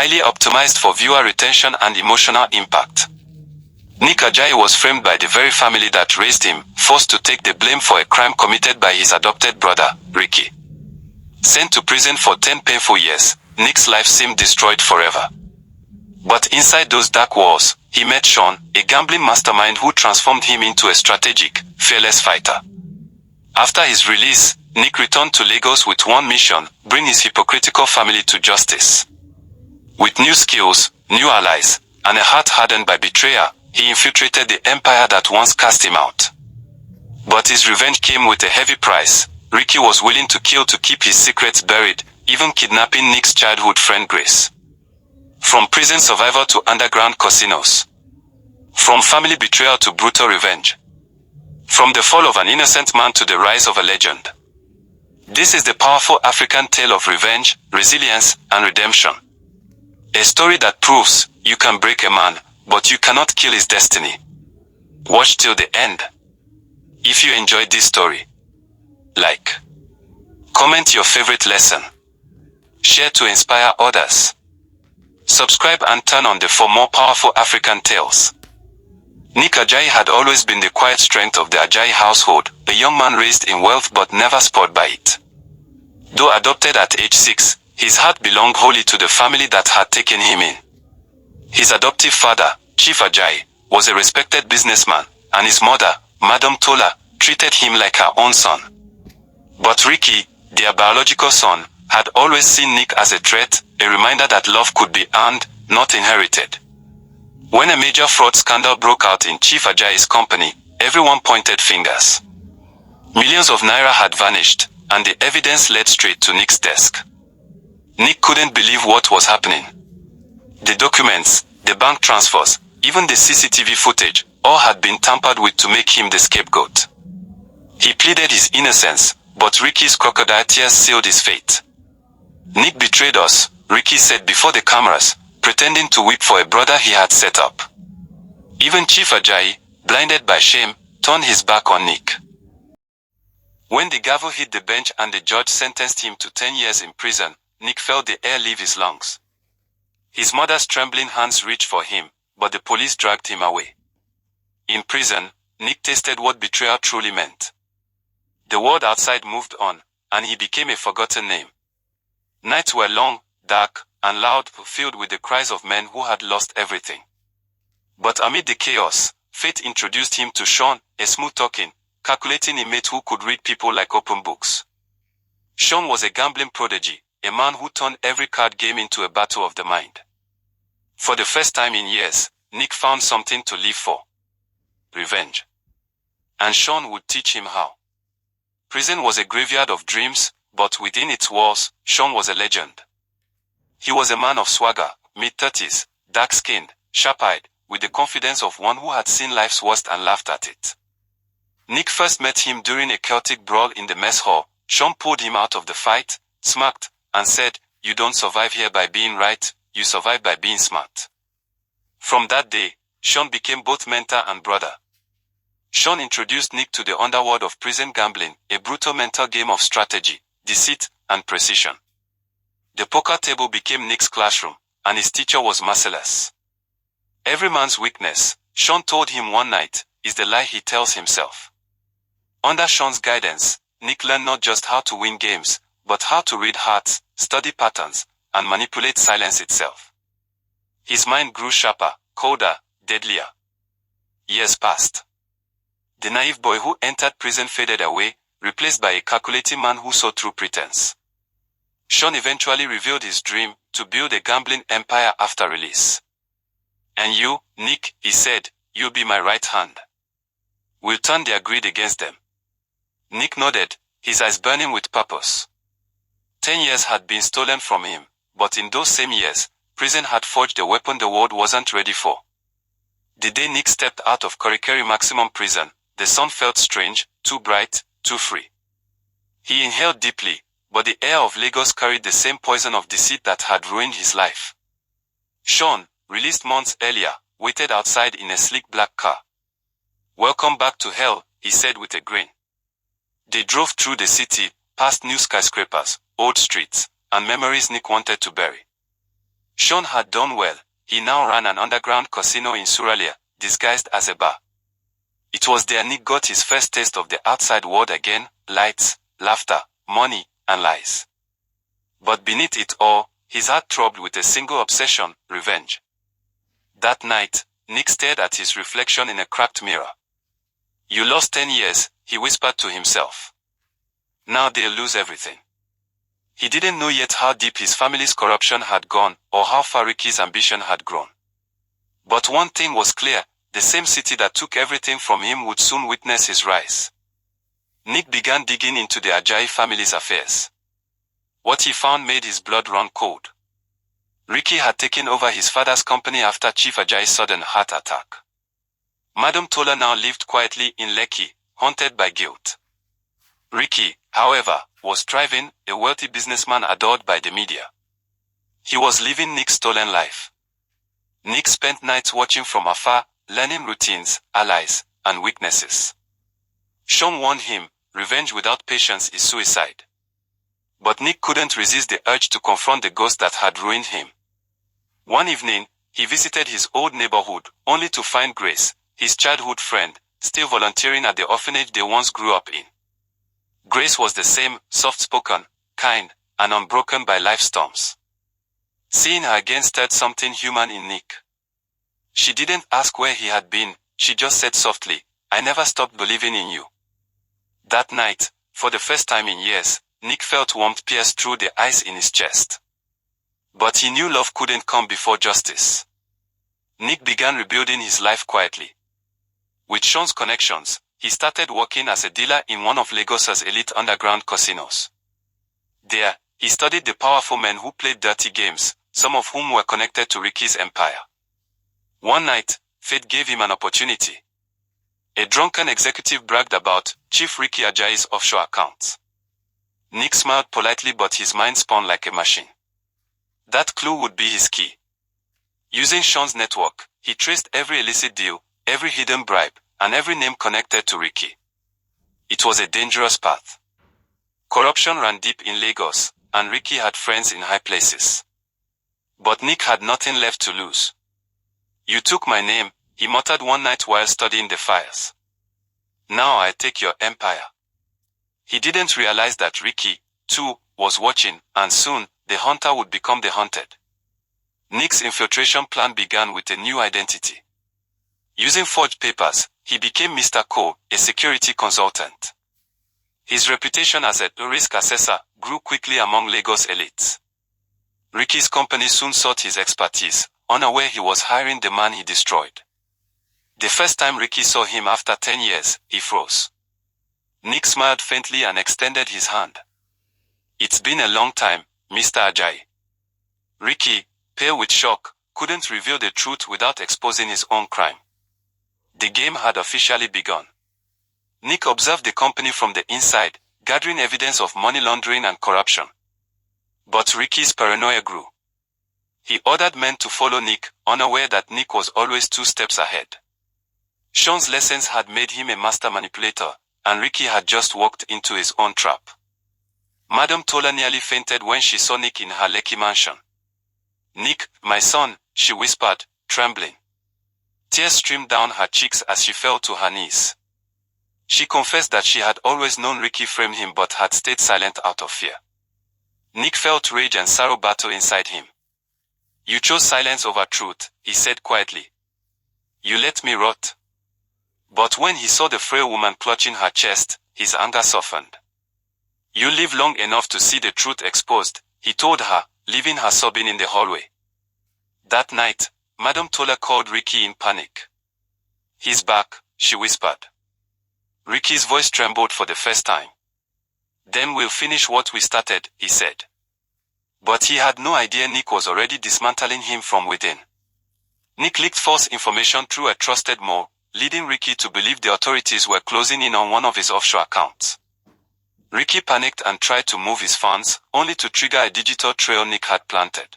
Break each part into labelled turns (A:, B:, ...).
A: highly optimized for viewer retention and emotional impact. Nick Ajayi was framed by the very family that raised him, forced to take the blame for a crime committed by his adopted brother, Ricky. Sent to prison for 10 painful years, Nick's life seemed destroyed forever. But inside those dark walls, he met Shawn, a gambling mastermind who transformed him into a strategic, fearless fighter. After his release, Nick returned to Lagos with one mission: bring his hypocritical family to justice. With new skills, new allies, and a heart hardened by betrayal, he infiltrated the empire that once cast him out. But his revenge came with a heavy price. Ricky was willing to kill to keep his secrets buried, even kidnapping Nick's childhood friend Grace. From prison survival to underground casinos. From family betrayal to brutal revenge. From the fall of an innocent man to the rise of a legend. This is the powerful African tale of revenge, resilience, and redemption. A story that proves you can break a man, but you cannot kill his destiny. Watch till the end. If you enjoyed this story, like, comment your favorite lesson, share to inspire others, subscribe and turn on for more powerful African tales. Nick Ajayi had always been the quiet strength of the Ajayi household, a young man raised in wealth but never spoiled by it. Though adopted at age 6, his heart belonged wholly to the family that had taken him in. His adoptive father, Chief Ajayi, was a respected businessman, and his mother, Madam Tola, treated him like her own son. But Ricky, their biological son, had always seen Nick as a threat, a reminder that love could be earned, not inherited. When a major fraud scandal broke out in Chief Ajayi's company, everyone pointed fingers. Millions of naira had vanished, and the evidence led straight to Nick's desk. Nick couldn't believe what was happening. The documents, the bank transfers, even the CCTV footage, all had been tampered with to make him the scapegoat. He pleaded his innocence, but Ricky's crocodile tears sealed his fate. Nick betrayed us, Ricky said before the cameras, pretending to weep for a brother he had set up. Even Chief Ajayi, blinded by shame, turned his back on Nick. When the gavel hit the bench and the judge sentenced him to 10 years in prison, Nick felt the air leave his lungs. His mother's trembling hands reached for him, but the police dragged him away. In prison, Nick tasted what betrayal truly meant. The world outside moved on, and he became a forgotten name. Nights were long, dark, and loud, filled with the cries of men who had lost everything. But amid the chaos, fate introduced him to Shawn, a smooth-talking, calculating inmate who could read people like open books. Shawn was a gambling prodigy, a man who turned every card game into a battle of the mind. For the first time in years, Nick found something to live for: revenge. And Shawn would teach him how. Prison was a graveyard of dreams, but within its walls, Shawn was a legend. He was a man of swagger, mid-30s, dark-skinned, sharp-eyed, with the confidence of one who had seen life's worst and laughed at it. Nick first met him during a chaotic brawl in the mess hall. Shawn pulled him out of the fight, smirked, and said, "You don't survive here by being right, you survive by being smart." From that day, Shawn became both mentor and brother. Shawn introduced Nick to the underworld of prison gambling, a brutal mental game of strategy, deceit, and precision. The poker table became Nick's classroom, and his teacher was merciless. Every man's weakness, Shawn told him one night, is the lie he tells himself. Under Shawn's guidance, Nick learned not just how to win games, but how to read hearts, study patterns, and manipulate silence itself. His mind grew sharper, colder, deadlier. Years passed. The naive boy who entered prison faded away, replaced by a calculating man who saw through pretense. Shawn eventually revealed his dream, to build a gambling empire after release. "And you, Nick," he said, "you'll be my right hand. We'll turn their greed against them." Nick nodded, his eyes burning with purpose. 10 years had been stolen from him, but in those same years, prison had forged a weapon the world wasn't ready for. The day Nick stepped out of Korikeri Maximum Prison, the sun felt strange, too bright, too free. He inhaled deeply, but the air of Lagos carried the same poison of deceit that had ruined his life. Shawn, released months earlier, waited outside in a sleek black car. "Welcome back to hell," he said with a grin. They drove through the city, past new skyscrapers, old streets, and memories Nick wanted to bury. Shawn had done well. He now ran an underground casino in Suralia, disguised as a bar. It was there Nick got his first taste of the outside world again: lights, laughter, money, and lies. But beneath it all, his heart throbbed with a single obsession: revenge. That night, Nick stared at his reflection in a cracked mirror. "You lost 10 years, he whispered to himself. Now they'll lose everything." He didn't know yet how deep his family's corruption had gone, or how far Ricky's ambition had grown. But one thing was clear: the same city that took everything from him would soon witness his rise. Nick began digging into the Ajayi family's affairs. What he found made his blood run cold. Ricky had taken over his father's company after Chief Ajayi's sudden heart attack. Madam Tola now lived quietly in Lekki, haunted by guilt. Ricky, however, was thriving, a wealthy businessman adored by the media. He was living Nick's stolen life. Nick spent nights watching from afar, learning routines, allies, and weaknesses. Shawn warned him, revenge without patience is suicide. But Nick couldn't resist the urge to confront the ghost that had ruined him. One evening, he visited his old neighborhood, only to find Grace, his childhood friend, still volunteering at the orphanage they once grew up in. Grace was the same, soft-spoken, kind, and unbroken by life storms. Seeing her again stirred something human in Nick. She didn't ask where he had been, she just said softly, "I never stopped believing in you." That night, for the first time in years, Nick felt warmth pierce through the ice in his chest. But he knew love couldn't come before justice. Nick began rebuilding his life quietly. With Shawn's connections, he started working as a dealer in one of Lagos's elite underground casinos. There, he studied the powerful men who played dirty games, some of whom were connected to Ricky's empire. One night, fate gave him an opportunity. A drunken executive bragged about Chief Ricky Ajayi's offshore accounts. Nick smiled politely, but his mind spun like a machine. That clue would be his key. Using Shawn's network, he traced every illicit deal, every hidden bribe, and every name connected to Ricky. It was a dangerous path. Corruption ran deep in Lagos, and Ricky had friends in high places. But Nick had nothing left to lose. "You took my name," he muttered one night while studying the files. "Now I take your empire." He didn't realize that Ricky, too, was watching, and soon, the hunter would become the hunted. Nick's infiltration plan began with a new identity. Using forged papers, he became Mr. Cole, a security consultant. His reputation as a risk assessor grew quickly among Lagos elites. Ricky's company soon sought his expertise, unaware he was hiring the man he destroyed. The first time Ricky saw him after 10 years, he froze. Nick smiled faintly and extended his hand. "It's been a long time, Mr. Ajayi." Ricky, pale with shock, couldn't reveal the truth without exposing his own crime. The game had officially begun. Nick observed the company from the inside, gathering evidence of money laundering and corruption. But Ricky's paranoia grew. He ordered men to follow Nick, unaware that Nick was always 2 steps ahead. Shawn's lessons had made him a master manipulator, and Ricky had just walked into his own trap. Madam Tola nearly fainted when she saw Nick in her Lekki mansion. "Nick, my son," she whispered, trembling. Tears streamed down her cheeks as she fell to her knees. She confessed that she had always known Ricky framed him but had stayed silent out of fear. Nick felt rage and sorrow battle inside him. "You chose silence over truth," he said quietly. "You let me rot." But when he saw the frail woman clutching her chest, his anger softened. "You live long enough to see the truth exposed," he told her, leaving her sobbing in the hallway. That night, Madam Tola called Ricky in panic. "He's back," she whispered. Ricky's voice trembled for the first time. "Then we'll finish what we started," he said. But he had no idea Nick was already dismantling him from within. Nick leaked false information through a trusted mole, leading Ricky to believe the authorities were closing in on one of his offshore accounts. Ricky panicked and tried to move his funds, only to trigger a digital trail Nick had planted.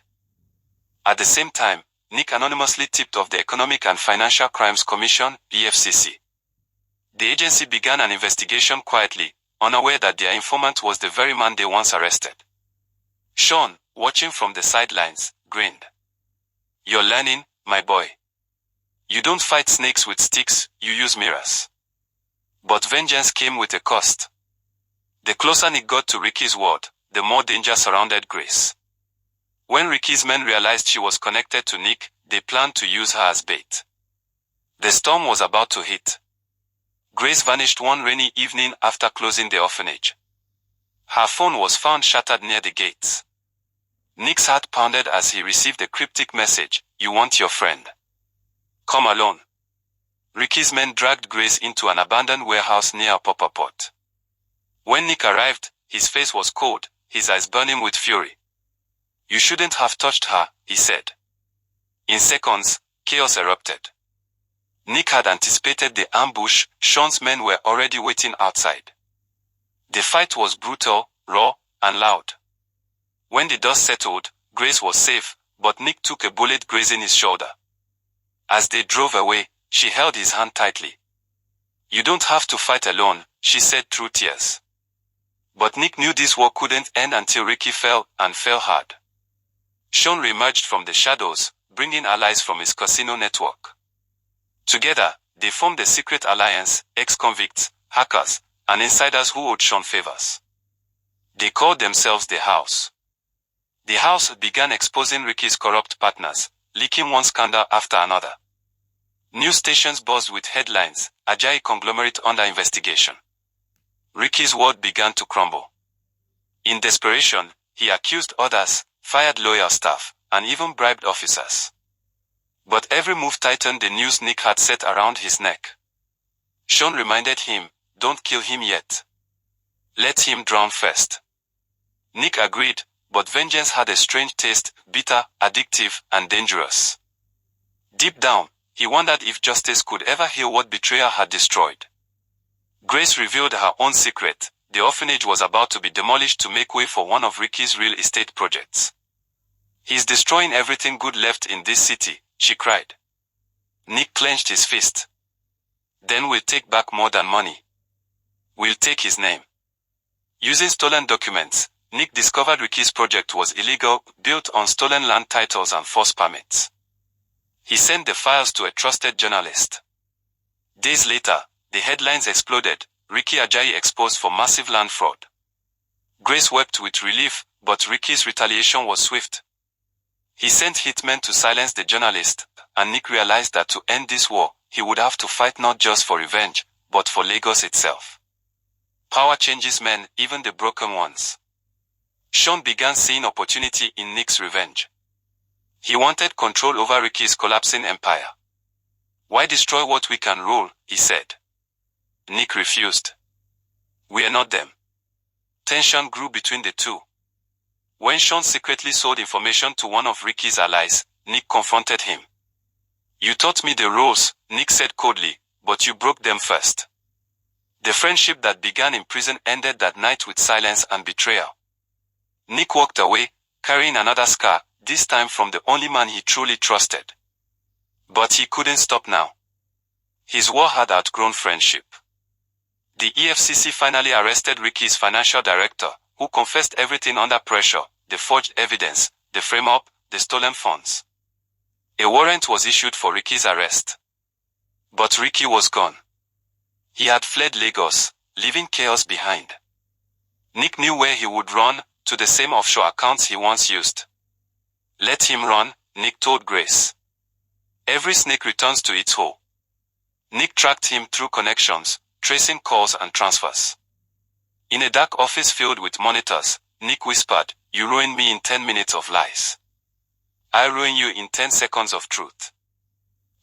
A: At the same time, Nick anonymously tipped off the Economic and Financial Crimes Commission, EFCC. The agency began an investigation quietly, unaware that their informant was the very man they once arrested. Shawn, watching from the sidelines, grinned. You're learning, my boy. You don't fight snakes with sticks, you use mirrors. But vengeance came with a cost. The closer Nick got to Ricky's world, the more danger surrounded Grace. When Ricky's men realized she was connected to Nick, they planned to use her as bait. The storm was about to hit. Grace vanished one rainy evening after closing the orphanage. Her phone was found shattered near the gates. Nick's heart pounded as he received a cryptic message, "You want your friend. Come alone." Ricky's men dragged Grace into an abandoned warehouse near Port. When Nick arrived, his face was cold, his eyes burning with fury. "You shouldn't have touched her," he said. In seconds, chaos erupted. Nick had anticipated the ambush. Shawn's men were already waiting outside. The fight was brutal, raw, and loud. When the dust settled, Grace was safe, but Nick took a bullet grazing his shoulder. As they drove away, she held his hand tightly. "You don't have to fight alone," she said through tears. But Nick knew this war couldn't end until Ricky fell, and fell hard. Shawn reemerged from the shadows, bringing allies from his casino network. Together, they formed a secret alliance, ex-convicts, hackers, and insiders who owed Shawn favors. They called themselves the House. The House began exposing Ricky's corrupt partners, leaking one scandal after another. News stations buzzed with headlines, "Ajayi conglomerate under investigation." Ricky's world began to crumble. In desperation, he accused others, fired loyal staff, and even bribed officers. But every move tightened the noose Nick had set around his neck. Shawn reminded him, "Don't kill him yet. Let him drown first." Nick agreed, but vengeance had a strange taste, bitter, addictive, and dangerous. Deep down, he wondered if justice could ever heal what betrayal had destroyed. Grace revealed her own secret. The orphanage was about to be demolished to make way for one of Ricky's real estate projects. "He's destroying everything good left in this city," she cried. Nick clenched his fist. "Then we'll take back more than money. We'll take his name." Using stolen documents, Nick discovered Ricky's project was illegal, built on stolen land titles and false permits. He sent the files to a trusted journalist. Days later, the headlines exploded, "Ricky Ajayi exposed for massive land fraud." Grace wept with relief, but Ricky's retaliation was swift. He sent hitmen to silence the journalist, and Nick realized that to end this war, he would have to fight not just for revenge, but for Lagos itself. Power changes men, even the broken ones. Shawn began seeing opportunity in Nick's revenge. He wanted control over Ricky's collapsing empire. "Why destroy what we can rule?" he said. Nick refused. "We are not them." Tension grew between the two. When Shawn secretly sold information to one of Ricky's allies, Nick confronted him. "You taught me the rules," Nick said coldly, "but you broke them first." The friendship that began in prison ended that night with silence and betrayal. Nick walked away, carrying another scar, this time from the only man he truly trusted. But he couldn't stop now. His war had outgrown friendship. The EFCC finally arrested Ricky's financial director, who confessed everything under pressure, the forged evidence, the frame-up, the stolen funds. A warrant was issued for Ricky's arrest. But Ricky was gone. He had fled Lagos, leaving chaos behind. Nick knew where he would run, to the same offshore accounts he once used. "Let him run," Nick told Grace. "Every snake returns to its hole." Nick tracked him through connections, tracing calls and transfers. In a dark office filled with monitors, Nick whispered, "You ruined me in 10 minutes of lies. I ruin you in 10 seconds of truth."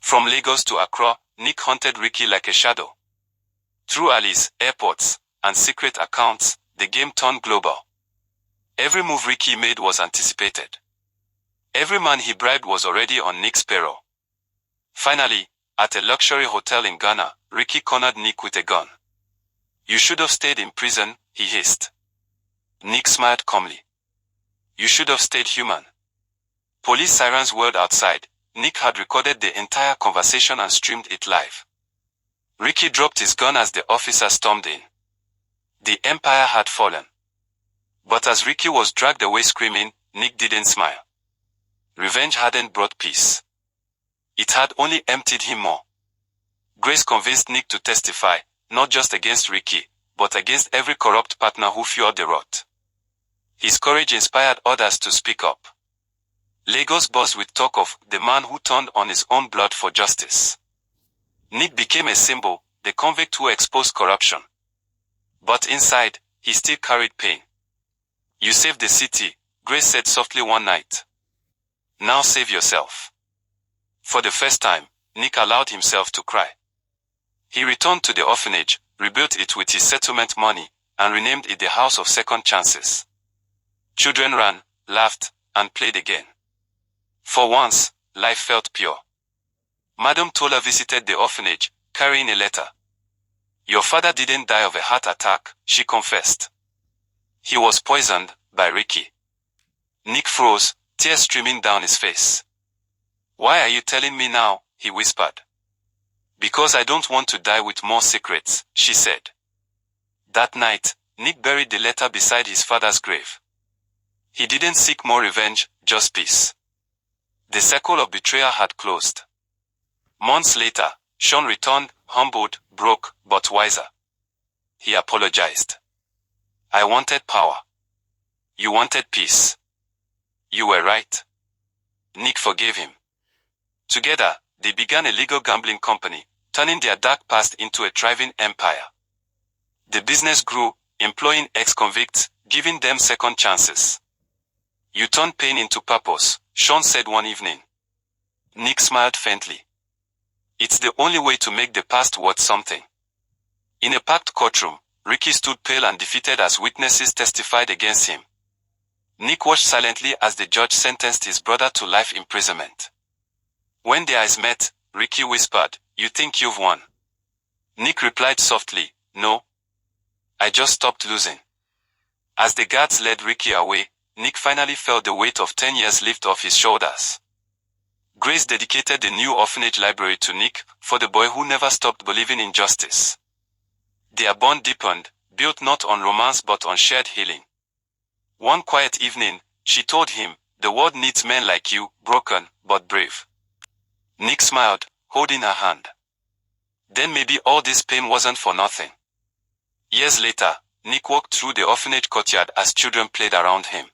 A: From Lagos to Accra, Nick hunted Ricky like a shadow. Through alleys, airports, and secret accounts, the game turned global. Every move Ricky made was anticipated. Every man he bribed was already on Nick's payroll. Finally, at a luxury hotel in Ghana, Ricky cornered Nick with a gun. "You should have stayed in prison," he hissed. Nick smiled calmly. "You should have stayed human." Police sirens whirled outside. Nick had recorded the entire conversation and streamed it live. Ricky dropped his gun as the officer stormed in. The empire had fallen. But as Ricky was dragged away screaming, Nick didn't smile. revenge hadn't brought peace. It had only emptied him more. Grace convinced Nick to testify, not just against Ricky, but against every corrupt partner who fueled the rot. His courage inspired others to speak up. Lagos buzzed with talk of the man who turned on his own blood for justice. Nick became a symbol, the convict who exposed corruption. But inside, he still carried pain. You saved the city, Grace said softly one night. Now save yourself. For the first time, Nick allowed himself to cry. He returned to the orphanage, rebuilt it with his settlement money, and renamed it the House of Second Chances. Children ran, laughed, and played again. For once, life felt pure. Madame Tola visited the orphanage, carrying a letter. Your father didn't die of a heart attack, she confessed. He was poisoned by Ricky. Nick froze, tears streaming down his face. Why are you telling me now? He whispered. Because I don't want to die with more secrets, she said. That night, Nick buried the letter beside his father's grave. He didn't seek more revenge, just peace. The circle of betrayal had closed. Months later, Shawn returned, humbled, broke, but wiser. He apologized. I wanted power. You wanted peace. You were right. Nick forgave him. Together, they began a legal gambling company, turning their dark past into a thriving empire. The business grew, employing ex-convicts, giving them second chances. You turned pain into purpose, Shawn said one evening. Nick smiled faintly. It's the only way to make the past worth something. In a packed courtroom, Ricky stood pale and defeated as witnesses testified against him. Nick watched silently as the judge sentenced his brother to life imprisonment. When their eyes met, Ricky whispered, You think you've won? Nick replied softly, No. I just stopped losing. As the guards led Ricky away, Nick finally felt the weight of 10 years lift off his shoulders. Grace dedicated the new orphanage library to Nick, for the boy who never stopped believing in justice. Their bond deepened, built not on romance but on shared healing. One quiet evening, she told him, The world needs men like you, broken, but brave. Nick smiled, holding her hand. Then maybe all this pain wasn't for nothing. Years later, Nick walked through the orphanage courtyard as children played around him.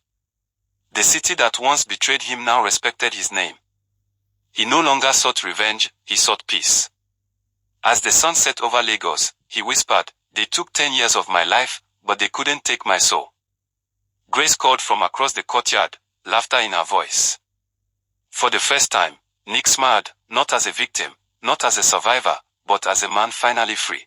A: The city that once betrayed him now respected his name. He no longer sought revenge, he sought peace. As the sun set over Lagos, he whispered, They took 10 years of my life, but they couldn't take my soul. Grace called from across the courtyard, laughter in her voice. For the first time, Nick smiled, not as a victim, not as a survivor, but as a man finally free.